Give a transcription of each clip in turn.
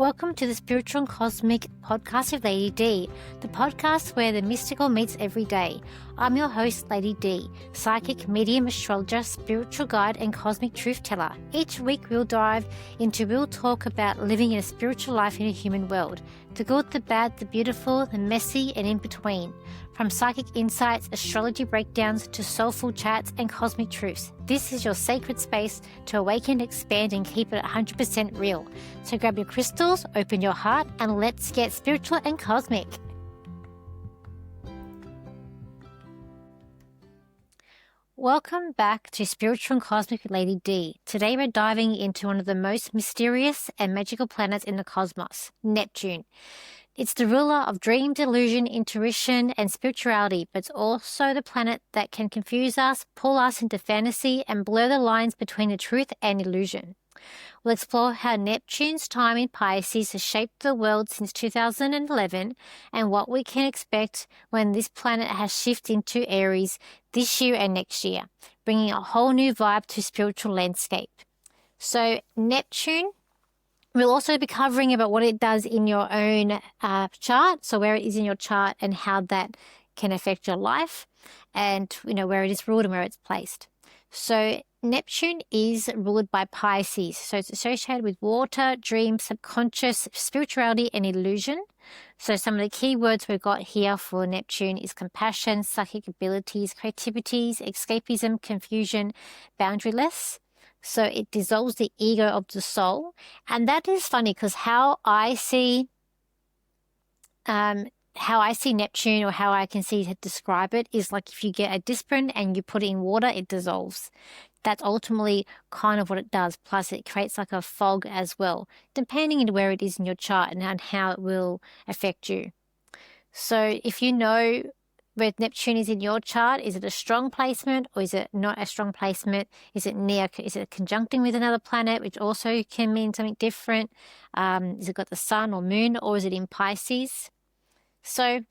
Welcome to the Spiritual and Cosmic Podcast with Lady D, the podcast where the mystical meets every day. I'm your host, Lady D, psychic, medium, astrologer, spiritual guide, and cosmic truth teller. Each week we'll dive into real talk about living in a spiritual life in a human world. The good, the bad, the beautiful, the messy, and in between. From psychic insights, astrology breakdowns, to soulful chats and cosmic truths. This is your sacred space to awaken, expand, and keep it 100% real. So grab your crystals, open your heart, and let's get spiritual and cosmic. Welcome back to Spiritual and Cosmic with Lady D. Today we're diving into one of the most mysterious and magical planets in the cosmos, Neptune. It's the ruler of dream, delusion, intuition, and spirituality, but it's also the planet that can confuse us, pull us into fantasy, and blur the lines between the truth and illusion. We'll explore how Neptune's time in Pisces has shaped the world since 2011 and what we can expect when this planet has shifted into Aries this year and next year, bringing a whole new vibe to spiritual landscape. So Neptune, we'll also be covering about what it does in your own chart, so where it is in your chart and how that can affect your life and, where it is ruled and where it's placed. So Neptune is ruled by Pisces, so it's associated with water, dreams, subconscious, spirituality, and illusion. So some of the key words we've got here for Neptune is compassion, psychic abilities, creativities, escapism, confusion, boundaryless. So it dissolves the ego of the soul. And that is funny because how I see Neptune, or how I can see to describe it, is like if you get a discipline and you put it in water, it dissolves. That's ultimately kind of what it does. Plus it creates like a fog as well, depending on where it is in your chart and how it will affect you. So if you know where Neptune is in your chart, is it a strong placement or is it not a strong placement? Is it conjuncting with another planet, which also can mean something different? Is it got the sun or moon, or is it in Pisces? So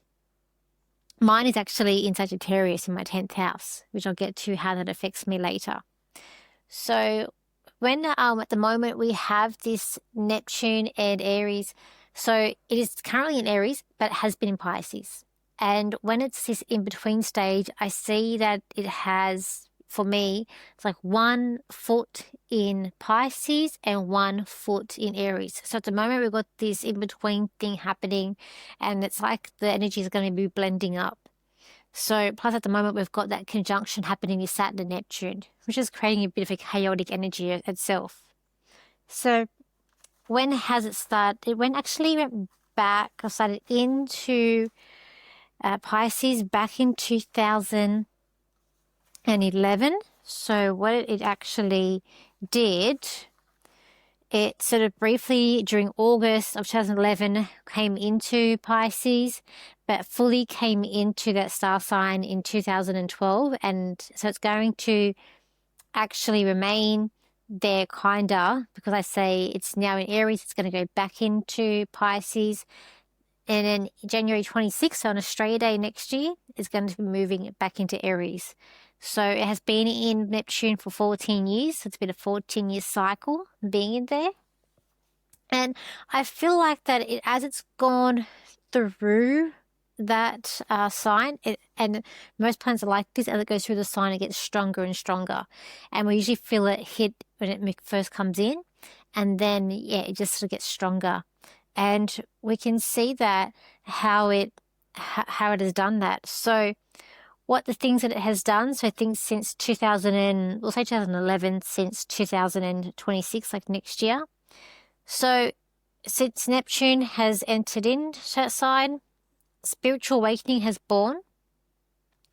mine is actually in Sagittarius in my 10th house, which I'll get to how that affects me later. So when at the moment we have this Neptune and Aries, so it is currently in Aries, but has been in Pisces. And when it's this in-between stage, I see that it has, for me, it's like 1 foot in Pisces and 1 foot in Aries. So at the moment we've got this in-between thing happening, and it's like the energy is going to be blending up. So plus at the moment we've got that conjunction happening with Saturn and Neptune, which is creating a bit of a chaotic energy itself. So when has it started? It went back, I started into Pisces back in 2011. So what it actually did, it sort of briefly during August of 2011 came into Pisces, but fully came into that star sign in 2012. And so it's going to actually remain there because I say it's now in Aries, it's going to go back into Pisces. And then January 26th, so on Australia Day next year, is going to be moving back into Aries. So it has been in Neptune for 14 years. So it's been a 14-year cycle being in there. And I feel like that as it's gone through that sign, and most planets are like this, as it goes through the sign, it gets stronger and stronger. And we usually feel it hit when it first comes in. And then, it just sort of gets stronger. And we can see that how it has done that. So what the things that it has done, so I think since 2011, since 2026, like next year. So since Neptune has entered into that sign, spiritual awakening has born.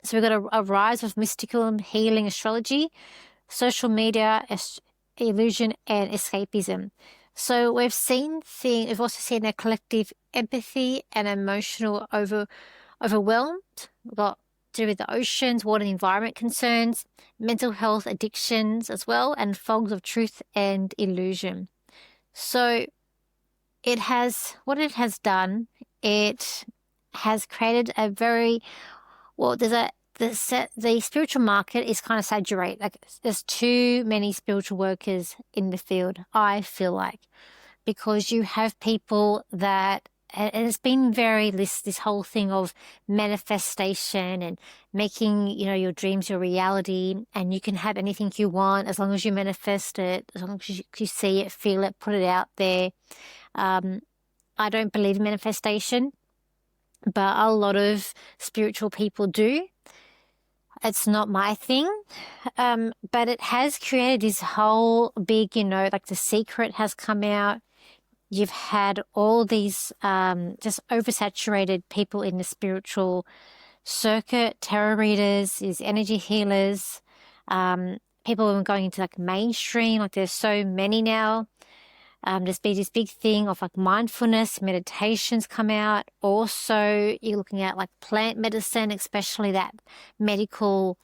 So we've got a rise of mystical and healing astrology, social media, illusion, and escapism. So we've also seen a collective empathy and emotional overwhelmed. We've got to do with the oceans, water and environment concerns, mental health, addictions as well, and fogs of truth and illusion. So it has done, it has created a very, the spiritual market is kind of saturated. Like there's too many spiritual workers in the field, I feel like. because you have people that, and it's been very this whole thing of manifestation and making, your dreams your reality, and you can have anything you want as long as you manifest it, as long as you see it, feel it, put it out there. I don't believe in manifestation, but a lot of spiritual people do. It's not my thing. But it has created this whole big, like The Secret has come out. You've had all these just oversaturated people in the spiritual circuit, tarot readers, these energy healers, people are going into like mainstream, like there's so many now. There's been this big thing of like mindfulness, meditations come out. Also, you're looking at like plant medicine, especially that medical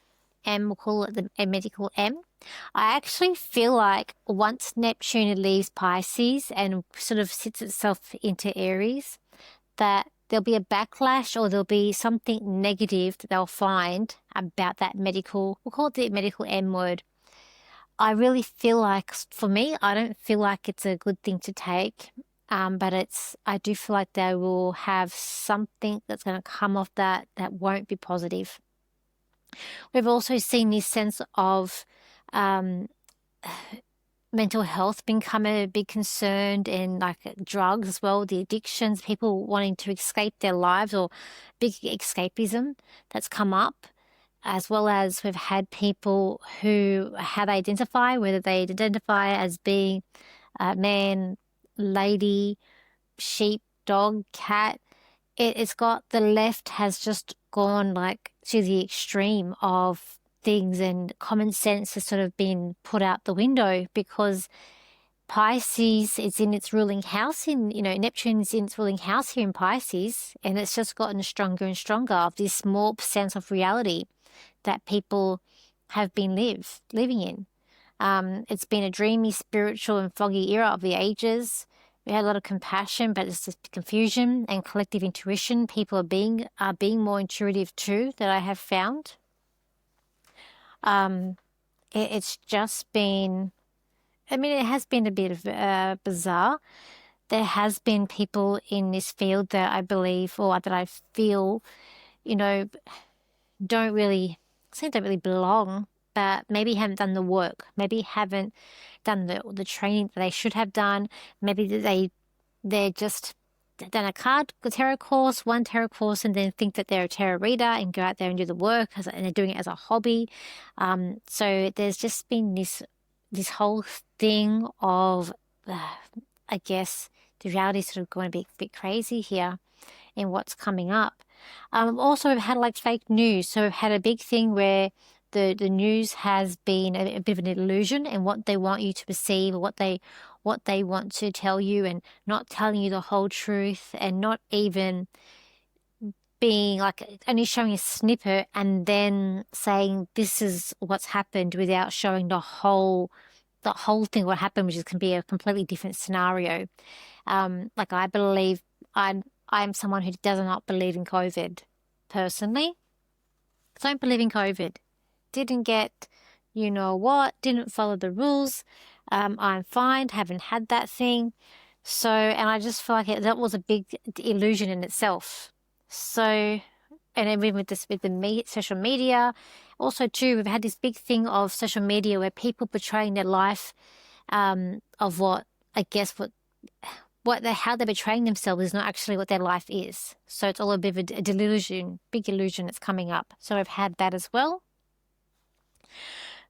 M, we'll call it the medical M. I actually feel like once Neptune leaves Pisces and sort of sits itself into Aries, that there'll be a backlash or there'll be something negative that they'll find about that medical, we'll call it the medical M word. I really feel like, for me, I don't feel like it's a good thing to take, but I do feel like they will have something that's going to come off that won't be positive. We've also seen this sense of mental health become a big concern, and like drugs as well, the addictions, people wanting to escape their lives, or big escapism that's come up, as well as we've had people who, how they identify, whether they identify as being man, lady, sheep, dog, cat. It's got, the left has just gone like to the extreme of things, and common sense has sort of been put out the window, because Pisces is in its ruling house Neptune's in its ruling house here in Pisces, and it's just gotten stronger and stronger of this more sense of reality that people have been living in. It's been a dreamy, spiritual and foggy era of the ages. We had a lot of compassion, but it's just confusion and collective intuition. People are being more intuitive too, that I have found. It's just been, it has been a bit of bizarre. There has been people in this field that I believe, or that I feel, don't really belong, but maybe haven't done the work, maybe haven't done the training that they should have done. Maybe they're just done a tarot course, one tarot course, and then think that they're a tarot reader and go out there and do the work, and they're doing it as a hobby. So there's just been this whole thing of, I guess, the reality is sort of going to be a bit crazy here in what's coming up. Also, we've had like fake news. So we've had a big thing where the news has been a bit of an illusion, and what they want you to perceive, or what they want to tell you, and not telling you the whole truth, and not even being like only showing a snippet and then saying this is what's happened, without showing the whole thing, what happened, which can be a completely different scenario. Like I believe I'm someone who does not believe in COVID personally. Don't believe in COVID. Didn't get, didn't follow the rules. I'm fine, haven't had that thing. So, and I just feel like that was a big illusion in itself. So, and even with the social media, also too, we've had this big thing of social media where people portraying their life, of what, I guess, how they're portraying themselves is not actually what their life is. So it's all a bit of a delusion, big illusion that's coming up. So I've had that as well.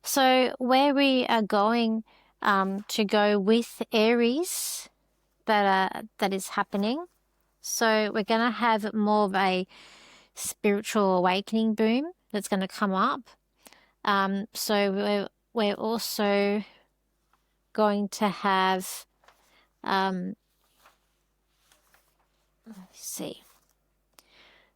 So where we are going to go with Aries, that is happening. So we're going to have more of a spiritual awakening boom that's going to come up. So we're also going to have, let's see,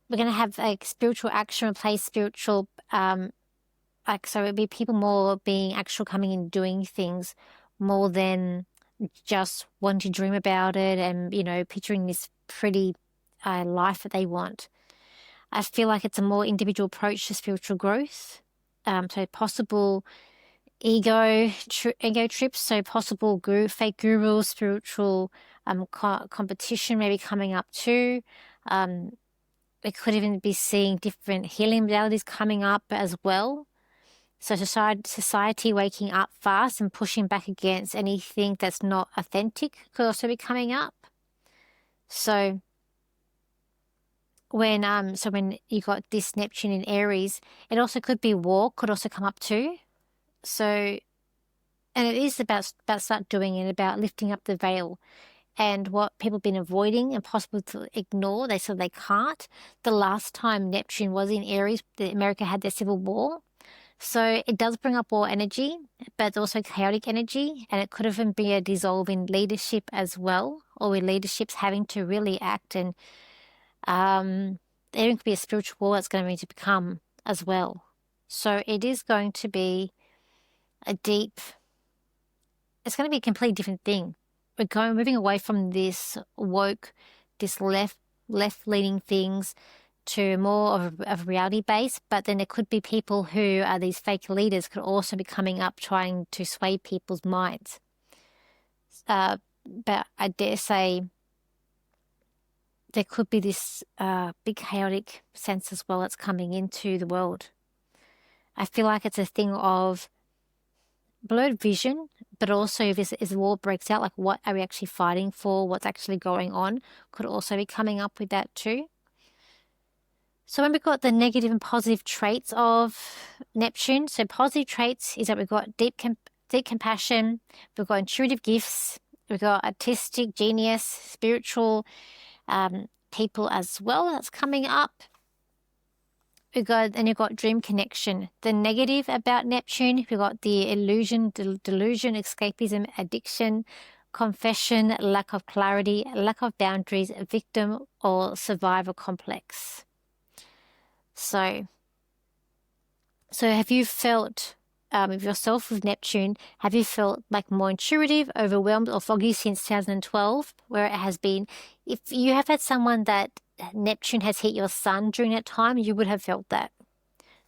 we're going to have like spiritual action replace spiritual, so it'd be people more being actual, coming and doing things more than just wanting to dream about it and, picturing this pretty life that they want. I feel like it's a more individual approach to spiritual growth. So possible ego trips, so possible fake guru, spiritual competition maybe coming up too. We could even be seeing different healing modalities coming up as well. So society waking up fast and pushing back against anything that's not authentic could also be coming up. So when you got this Neptune in Aries, it also could be war, could also come up too. So, and it is about start doing it, about lifting up the veil. And what people have been avoiding and possible to ignore, they said they can't. The last time Neptune was in Aries, America had their civil war. So it does bring up war energy, but it's also chaotic energy. And it could even be a dissolve in leadership as well, or with leaderships having to really act. And there could be a spiritual war that's going to become as well. So it is going to be it's going to be a completely different thing. We're moving away from this woke, this left-leaning things to more of a reality base. But then there could be people who are these fake leaders could also be coming up trying to sway people's minds. But I dare say there could be this big chaotic sense as well that's coming into the world. I feel like it's a thing of blurred vision, but also if the war breaks out, like what are we actually fighting for? What's actually going on? Could also be coming up with that too. So when we've got the negative and positive traits of Neptune, so positive traits is that we've got deep compassion, we've got intuitive gifts, we've got artistic genius, spiritual people as well that's coming up. You've got dream connection. The negative about Neptune, we've got the illusion, delusion, escapism, addiction, confession, lack of clarity, lack of boundaries, victim or survivor complex. So have you felt with yourself with Neptune, have you felt like more intuitive, overwhelmed or foggy since 2012, where it has been? If you have had someone that Neptune has hit your sun during that time, you would have felt that.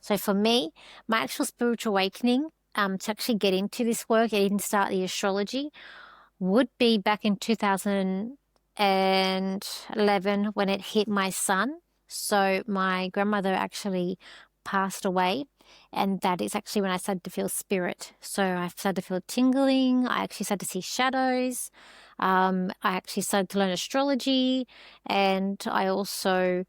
So for me, my actual spiritual awakening to actually get into this work and even start the astrology would be back in 2011 when it hit my sun. So my grandmother actually passed away, and that is actually when I started to feel spirit. So I started to feel tingling. I actually started to see shadows. I actually started to learn astrology, and I also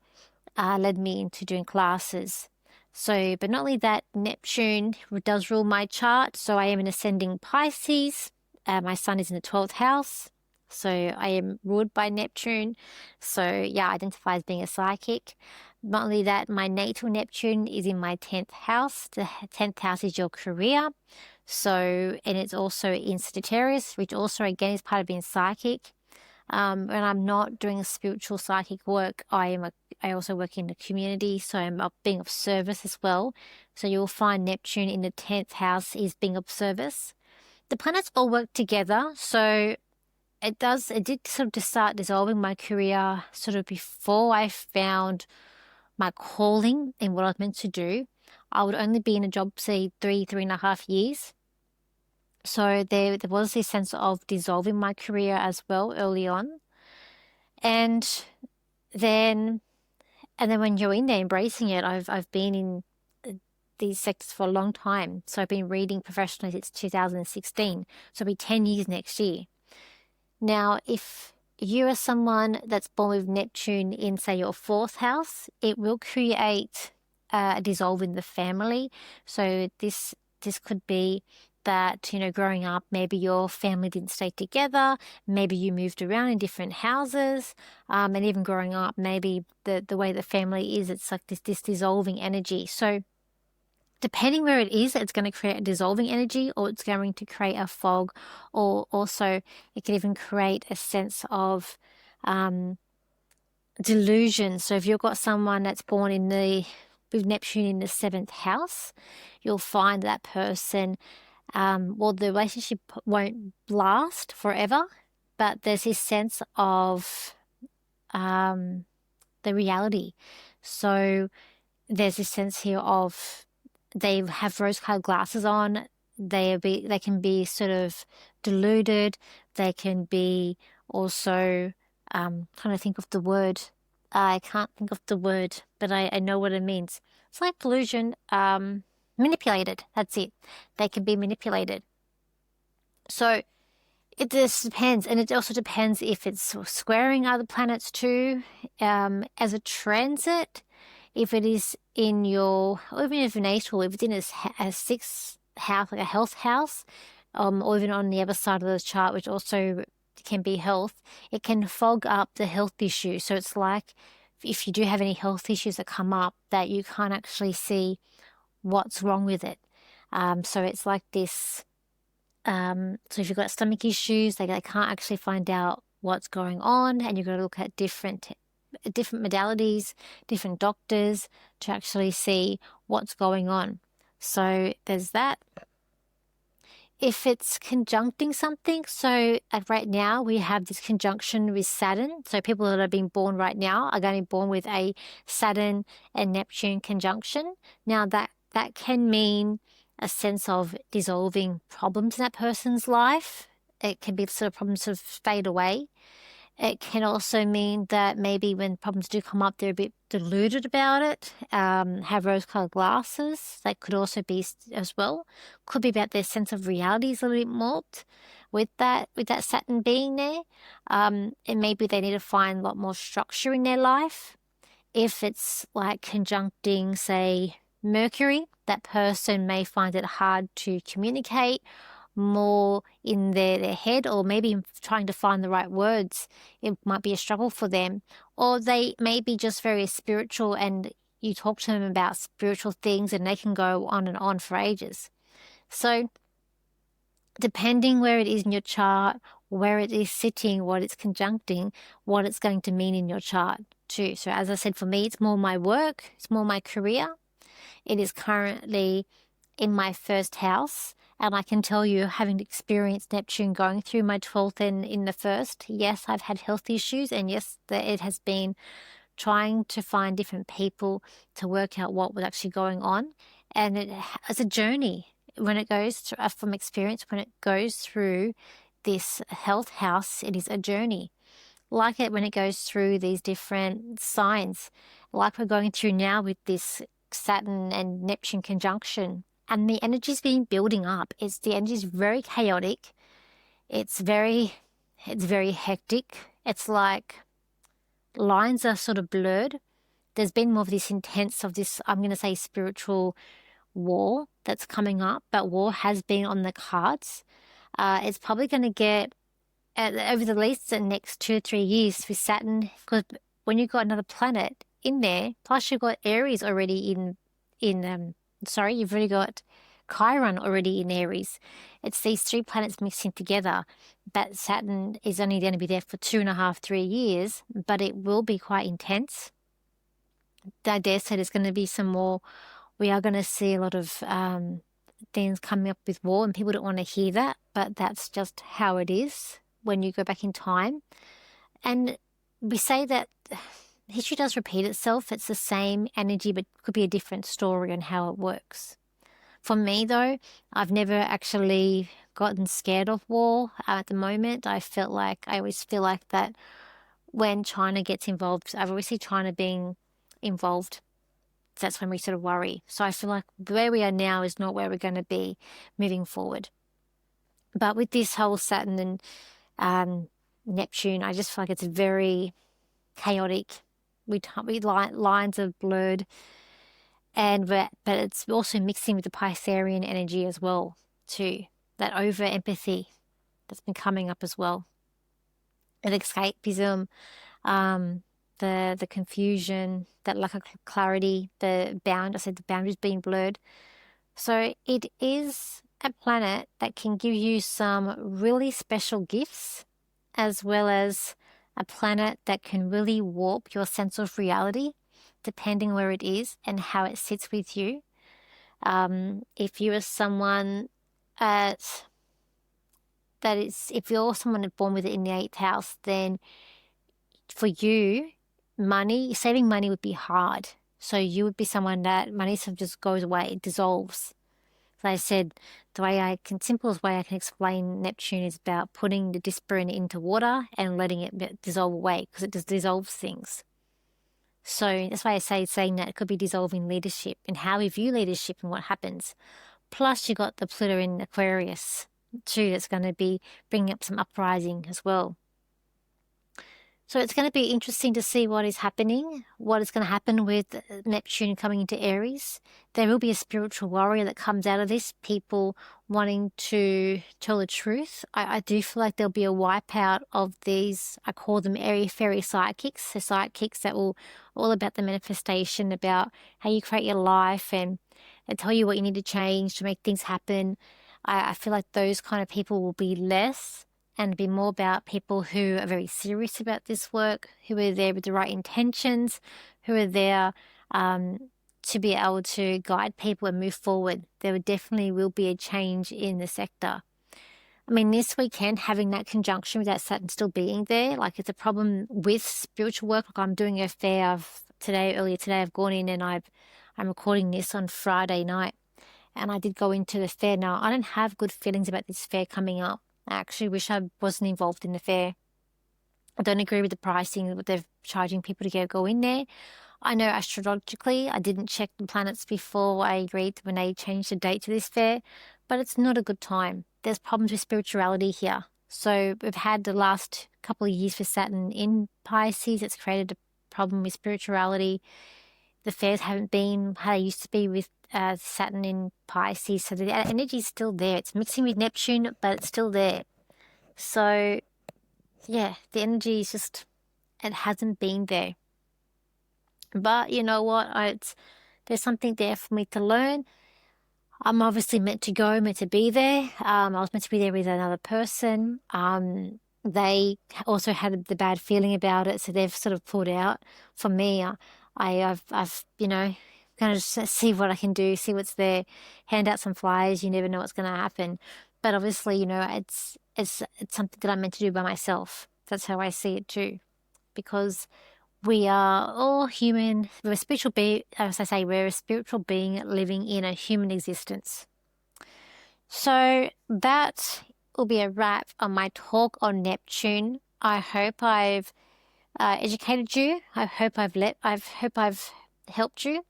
led me into doing classes. So, but not only that, Neptune does rule my chart. So I am an ascending Pisces. My sun is in the 12th house. So I am ruled by Neptune. So yeah, I identify as being a psychic. Not only that, my natal Neptune is in my 10th house. The 10th house is your career. So, and it's also in Sagittarius, which also again is part of being psychic. When I'm not doing a spiritual psychic work, I also work in the community, so I'm being of service as well. So you'll find Neptune in the 10th house is being of service. The planets all work together, so it did sort of just start dissolving my career sort of before I found my calling in what I was meant to do. I would only be in a job, say, 3.5 years. So there was this sense of dissolving my career as well early on. And then when you're in there embracing it, I've been in these sectors for a long time. So I've been reading professionally since 2016. So it'll be 10 years next year. Now, if you are someone that's born with Neptune in, say, your 4th house, it will create a dissolve in the family. So this could be that, growing up, maybe your family didn't stay together, maybe you moved around in different houses, and even growing up, maybe the way the family is, it's like this dissolving energy. So depending where it is, it's going to create a dissolving energy, or it's going to create a fog, or also it can even create a sense of delusion. So if you've got someone that's born with Neptune in the 7th house, you'll find that person, the relationship won't last forever, but there's this sense of the reality. So there's this sense here of they have rose-colored glasses on. they can be sort of deluded. They can be also trying to think of the word. I can't think of the word, but I know what it means. It's like delusion, manipulated. That's it. They can be manipulated. So it just depends, and it also depends if it's squaring other planets too, as a transit. If it is in your, or even if natal, if it's in a sixth house, like a health house, or even on the other side of the chart, which also can be health, it can fog up the health issue. So it's like if you do have any health issues that come up, that you can't actually see what's wrong with it. So it's like this. So if you've got stomach issues, they can't actually find out what's going on, and you've got to look at different modalities, different doctors to actually see what's going on. So there's that. If it's conjuncting something, so right now we have this conjunction with Saturn. So people that are being born right now are going to be born with a Saturn and Neptune conjunction. Now that can mean a sense of dissolving problems in that person's life. It can be sort of problems sort of fade away. It can also mean that maybe when problems do come up, they're a bit deluded about it, have rose-colored glasses. That could also be as well. Could be about their sense of reality is a little bit warped with that Saturn being there. And maybe they need to find a lot more structure in their life. If it's like conjuncting, say, Mercury, that person may find it hard to communicate, more in their head, or maybe trying to find the right words. It might be a struggle for them. Or they may be just very spiritual, and you talk to them about spiritual things and they can go on and on for ages. So depending where it is in your chart, where it is sitting, what it's conjuncting, what it's going to mean in your chart too. So as I said, for me, it's more my work, it's more my career. It is currently in my first house. And I can tell you, having experienced Neptune going through my 12th and in the first, yes, I've had health issues. And yes, it has been trying to find different people to work out what was actually going on. And it's a journey when it goes through, from experience, when it goes through this health house, it is a journey. Like it when it goes through these different signs, like we're going through now with this Saturn and Neptune conjunction. And the energy's been building up. The energy's very chaotic. It's very hectic. It's like lines are sort of blurred. There's been more of this intense of this, I'm going to say, spiritual war that's coming up, but war has been on the cards. It's probably going to get over the least the next 2 or 3 years with Saturn, because when you've got another planet in there, plus you've got Aries already you've already got Chiron already in Aries. It's these 3 planets mixing together. But Saturn is only going to be there for 2.5, 3 years, but it will be quite intense. I dare say there's going to be some more. We are going to see a lot of things coming up with war, and people don't want to hear that, but that's just how it is when you go back in time. And we say that history does repeat itself. It's the same energy, but it could be a different story on how it works. For me, though, I've never actually gotten scared of war at the moment. I always feel like that when China gets involved, I've always seen China being involved. So that's when we sort of worry. So I feel like where we are now is not where we're going to be moving forward. But with this whole Saturn and Neptune, I just feel like it's very chaotic. Lines are blurred, but it's also mixing with the Piscean energy as well too. That over empathy that's been coming up as well. And escapism, the confusion, that lack of clarity, the boundaries being blurred. So it is a planet that can give you some really special gifts, as well as a planet that can really warp your sense of reality, depending where it is and how it sits with you. If you are someone if you're someone born with it in the 8th house, then for you, saving money would be hard. So you would be someone that money sort of just goes away, it dissolves. As I said, simplest way I can explain Neptune is about putting the disparate into water and letting it dissolve away, because it just dissolves things. So that's why I saying that it could be dissolving leadership and how we view leadership and what happens. Plus, you got the Pluto in Aquarius too, that's going to be bringing up some uprising as well. So it's going to be interesting to see what is happening, what is going to happen with Neptune coming into Aries. There will be a spiritual warrior that comes out of this, people wanting to tell the truth. I do feel like there'll be a wipeout of these, I call them airy-fairy sidekicks, the sidekicks that will all about the manifestation, about how you create your life and tell you what you need to change to make things happen. I feel like those kind of people will be less, and be more about people who are very serious about this work, who are there with the right intentions, who are there to be able to guide people and move forward. There definitely will be a change in the sector. I mean, this weekend, having that conjunction with that Saturn still being there, like it's a problem with spiritual work. Like I'm doing a fair earlier today, I've gone in and I'm recording this on Friday night. And I did go into the fair. Now, I don't have good feelings about this fair coming up. I actually wish I wasn't involved in the fair. I don't agree with the pricing that they're charging people to go in there. I know astrologically, I didn't check the planets before I agreed when they changed the date to this fair, but it's not a good time. There's problems with spirituality here. So we've had the last couple of years for Saturn in Pisces. It's created a problem with spirituality. The fairs haven't been how they used to be with Saturn in Pisces. So the energy is still there. It's mixing with Neptune, but it's still there. So, yeah, the energy is just, it hasn't been there. But you know what? There's something there for me to learn. I'm obviously meant to be there. I was meant to be there with another person. They also had the bad feeling about it, so they've sort of pulled out. For me, I've kind of just see what I can do, see what's there, hand out some flyers. You never know what's going to happen. But obviously, it's something that I'm meant to do by myself. That's how I see it too, because we are all human. We're a spiritual being. As I say, we're a spiritual being living in a human existence. So that will be a wrap on my talk on Neptune. I hope I've educated you. I hope I've helped you.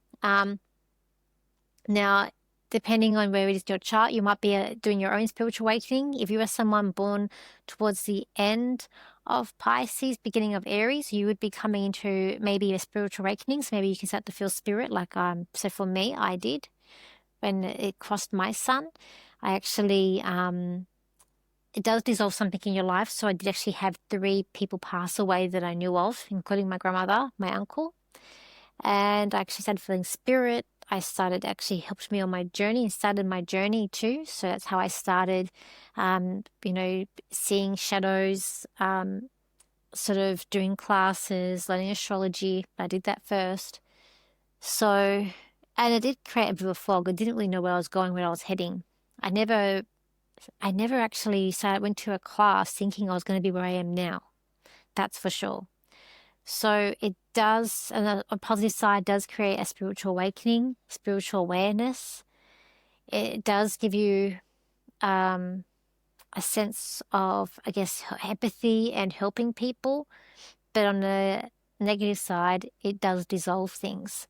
Now, depending on where it is in your chart, you might be doing your own spiritual awakening. If you are someone born towards the end of Pisces, beginning of Aries, you would be coming into maybe a spiritual awakening. So maybe you can start to feel spirit. So for me, I did when it crossed my sun. I actually, it does dissolve something in your life. So I did actually have 3 people pass away that I knew of, including my grandmother, my uncle. And I actually started feeling spirit. I started actually helped me on my journey and started my journey too. So that's how I started, seeing shadows, sort of doing classes, learning astrology. I did that first. So, and it did create a bit of a fog. I didn't really know where I was going, where I was heading. I never actually went to a class thinking I was going to be where I am now. That's for sure. So it does, and a positive side does create a spiritual awakening, spiritual awareness. It does give you a sense of, I guess, empathy and helping people. But on the negative side, it does dissolve things.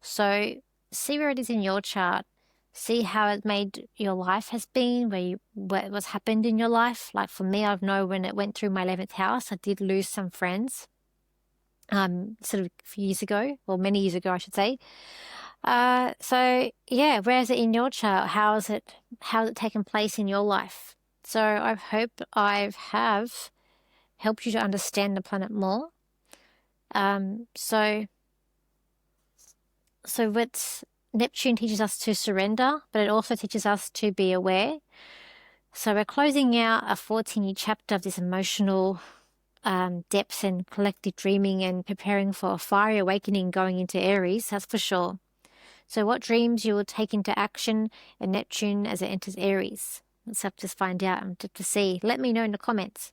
So see where it is in your chart. See how it made your life has been, what's happened in your life. Like for me, I know when it went through my 11th house, I did lose some friends. Sort of a few years ago, or many years ago, I should say. So yeah, where is it in your chart? How is it taken place in your life? So I hope I have helped you to understand the planet more. So what Neptune teaches us to surrender, but it also teaches us to be aware. So we're closing out a 14-year chapter of this emotional depths and collective dreaming and preparing for a fiery awakening going into Aries, that's for sure. So what dreams you will take into action in Neptune as it enters Aries? Let's have to find out and to see. Let me know in the comments.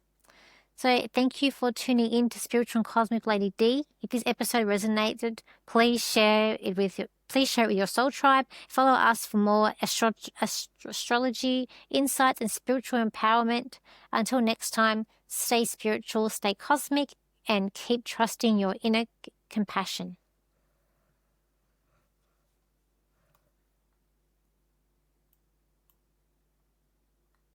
So thank you for tuning in to Spiritual and Cosmic Lady D. If this episode resonated, please share it with Please share it with your soul tribe. Follow us for more astrology, insights, and spiritual empowerment. Until next time, stay spiritual, stay cosmic, and keep trusting your inner compassion.